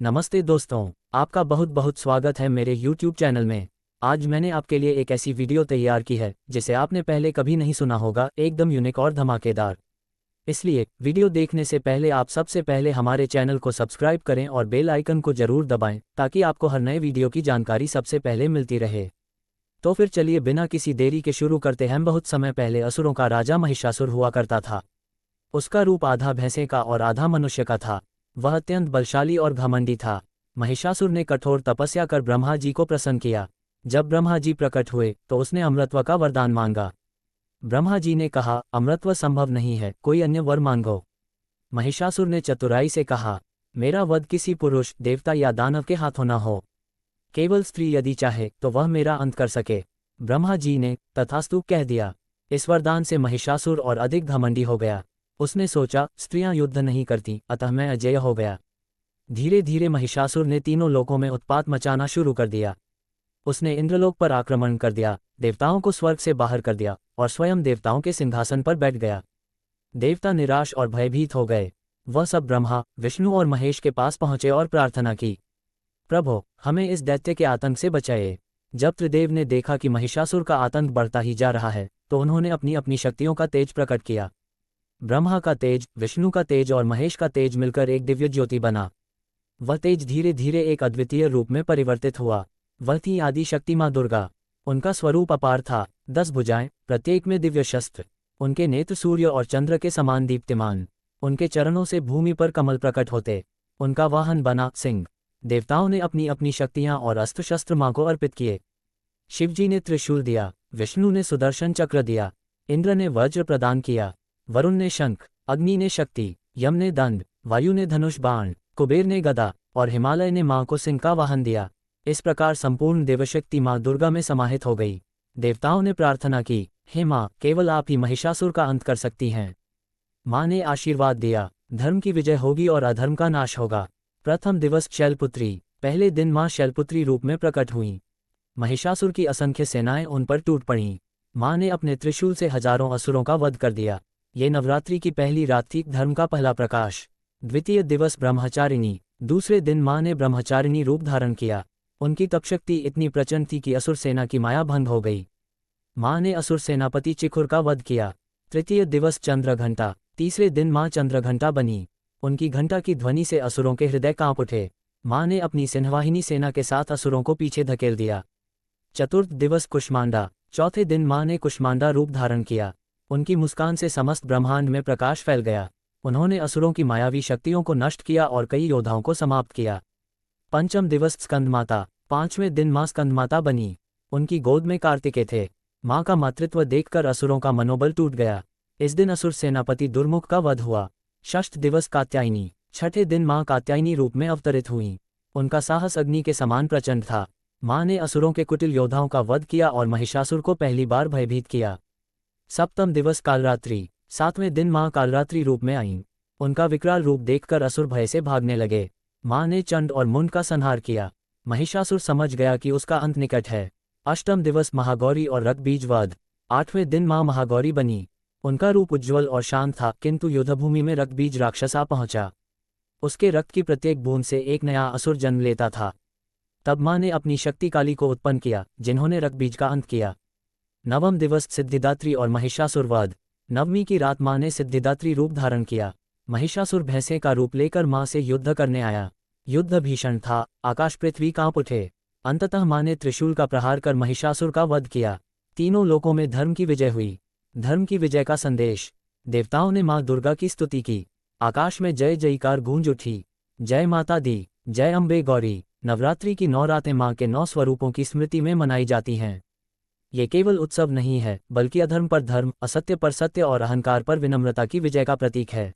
नमस्ते दोस्तों, आपका बहुत बहुत स्वागत है मेरे YouTube चैनल में। आज मैंने आपके लिए एक ऐसी वीडियो तैयार की है जिसे आपने पहले कभी नहीं सुना होगा, एकदम यूनिक और धमाकेदार। इसलिए वीडियो देखने से पहले आप सबसे पहले हमारे चैनल को सब्सक्राइब करें और बेल आइकन को जरूर दबाएं ताकि आपको हर नए वीडियो की जानकारी सबसे पहले मिलती रहे। तो फिर चलिए बिना किसी देरी के शुरू करते हैं। बहुत समय पहले असुरों का राजा महिषासुर हुआ करता था। उसका रूप आधा भैंसे का और आधा मनुष्य का था। वह अत्यंत बलशाली और घमंडी था। महिषासुर ने कठोर तपस्या कर ब्रह्मा जी को प्रसन्न किया। जब ब्रह्मा जी प्रकट हुए तो उसने अमृतत्व का वरदान मांगा। ब्रह्मा जी ने कहा, अमृतत्व संभव नहीं है, कोई अन्य वर मांगो। महिषासुर ने चतुराई से कहा, मेरा वध किसी पुरुष, देवता या दानव के हाथों न हो। केवल स्त्री यदि चाहे तो वह मेरा अंत कर सके। ब्रह्मा जी ने तथास्तु कह दिया। इस वरदान से महिषासुर और अधिक घमंडी हो गया। उसने सोचा, स्त्रियां युद्ध नहीं करती, अतः मैं अजेय हो गया। धीरे धीरे महिषासुर ने तीनों लोकों में उत्पात मचाना शुरू कर दिया। उसने इंद्रलोक पर आक्रमण कर दिया, देवताओं को स्वर्ग से बाहर कर दिया और स्वयं देवताओं के सिंहासन पर बैठ गया। देवता निराश और भयभीत हो गए। वह सब ब्रह्मा, विष्णु और महेश के पास पहुंचे और प्रार्थना की, प्रभो, हमें इस दैत्य के आतंक से बचाए। जब त्रिदेव ने देखा कि महिषासुर का आतंक बढ़ता ही जा रहा है तो उन्होंने अपनी अपनी शक्तियों का तेज प्रकट किया। ब्रह्मा का तेज, विष्णु का तेज और महेश का तेज मिलकर एक दिव्य ज्योति बना। वह तेज धीरे धीरे एक अद्वितीय रूप में परिवर्तित हुआ। वह थी आदि शक्ति माँ दुर्गा। उनका स्वरूप अपार था, 10 भुजाएं, प्रत्येक में दिव्य शस्त्र। उनके नेत्र सूर्य और चंद्र के समान दीप्तिमान। उनके चरणों से भूमि पर कमल प्रकट होते। उनका वाहन बना सिंह। देवताओं ने अपनी अपनी शक्तियां और अस्त्र शस्त्र माँ को अर्पित किए। शिवजी ने त्रिशूल दिया, विष्णु ने सुदर्शन चक्र दिया, इंद्र ने वज्र प्रदान किया, वरुण ने शंख, अग्नि ने शक्ति, यम ने दंड, वायु ने धनुष बाण, कुबेर ने गदा और हिमालय ने मां को सिंह का वाहन दिया। इस प्रकार संपूर्ण देवशक्ति मां दुर्गा में समाहित हो गई। देवताओं ने प्रार्थना की, हे मां, केवल आप ही महिषासुर का अंत कर सकती हैं। मां ने आशीर्वाद दिया, धर्म की विजय होगी और अधर्म का नाश होगा। प्रथम दिवस शैलपुत्री। पहले दिन मां शैलपुत्री रूप में प्रकट हुईं। महिषासुर की असंख्य सेनाएं उन पर टूट पड़ीं। मां ने अपने त्रिशूल से हजारों असुरों का वध कर दिया। ये नवरात्रि की पहली रात थी, धर्म का पहला प्रकाश। द्वितीय दिवस ब्रह्मचारिणी। दूसरे दिन मां ने ब्रह्मचारिणी रूप धारण किया। उनकी तपशक्ति इतनी प्रचंड थी कि असुर सेना की माया भंग हो गई। मां ने असुर सेनापति चिखुर का वध किया। तृतीय दिवस चंद्रघंटा। तीसरे दिन मां चंद्रघंटा बनी। उनकी घंटा की ध्वनि से असुरों के हृदय कांप उठे। मां ने अपनी सिंहवाहिनी सेना के साथ असुरों को पीछे धकेल दिया। चतुर्थ दिवस कुष्मांडा। चौथे दिन मां ने कुष्मांडा रूप धारण किया। उनकी मुस्कान से समस्त ब्रह्मांड में प्रकाश फैल गया। उन्होंने असुरों की मायावी शक्तियों को नष्ट किया और कई योद्धाओं को समाप्त किया। पंचम दिवस स्कंदमाता। पांचवें दिन मां स्कंदमाता बनी। उनकी गोद में कार्तिकेय थे। मां का मातृत्व देखकर असुरों का मनोबल टूट गया। इस दिन असुर सेनापति दुर्मुख का वध हुआ। षष्ठ दिवस कात्यायनी। छठे दिन मां कात्यायनी रूप में अवतरित हुईं। उनका साहस अग्नि के समान प्रचंड था। मां ने असुरों के कुटिल योद्धाओं का वध किया और महिषासुर को पहली बार भयभीत किया। सप्तम दिवस कालरात्रि। सातवें दिन मां कालरात्रि रूप में आईं। उनका विकराल रूप देखकर असुर भय से भागने लगे। मां ने चंड और मुंड का संहार किया। महिषासुर समझ गया कि उसका अंत निकट है। अष्टम दिवस महागौरी और रक्तबीज वध। आठवें दिन मां महागौरी बनी। उनका रूप उज्ज्वल और शांत था, किंतु युद्धभूमि में रक्तबीज राक्षस आ पहुंचा। उसके रक्त की प्रत्येक बूंद से एक नया असुर जन्म लेता था। तब मां ने अपनी शक्ति काली को उत्पन्न किया, जिन्होंने रक्तबीज का अंत किया। नवम दिवस सिद्धिदात्री और महिषासुर वध। नवमी की रात मां ने सिद्धिदात्री रूप धारण किया। महिषासुर भैंसे का रूप लेकर मां से युद्ध करने आया। युद्ध भीषण था, आकाश पृथ्वी कांप उठे। अंततः मां ने त्रिशूल का प्रहार कर महिषासुर का वध किया। तीनों लोकों में धर्म की विजय हुई। धर्म की विजय का संदेश। देवताओं ने मां दुर्गा की स्तुति की। आकाश में जय जयकार गूंज उठी। जय माता दी, जय अम्बे गौरी। नवरात्रि की 9 रातें मां के 9 स्वरूपों की स्मृति में मनाई जाती हैं। ये केवल उत्सव नहीं है, बल्कि अधर्म पर धर्म, असत्य पर सत्य और अहंकार पर विनम्रता की विजय का प्रतीक है।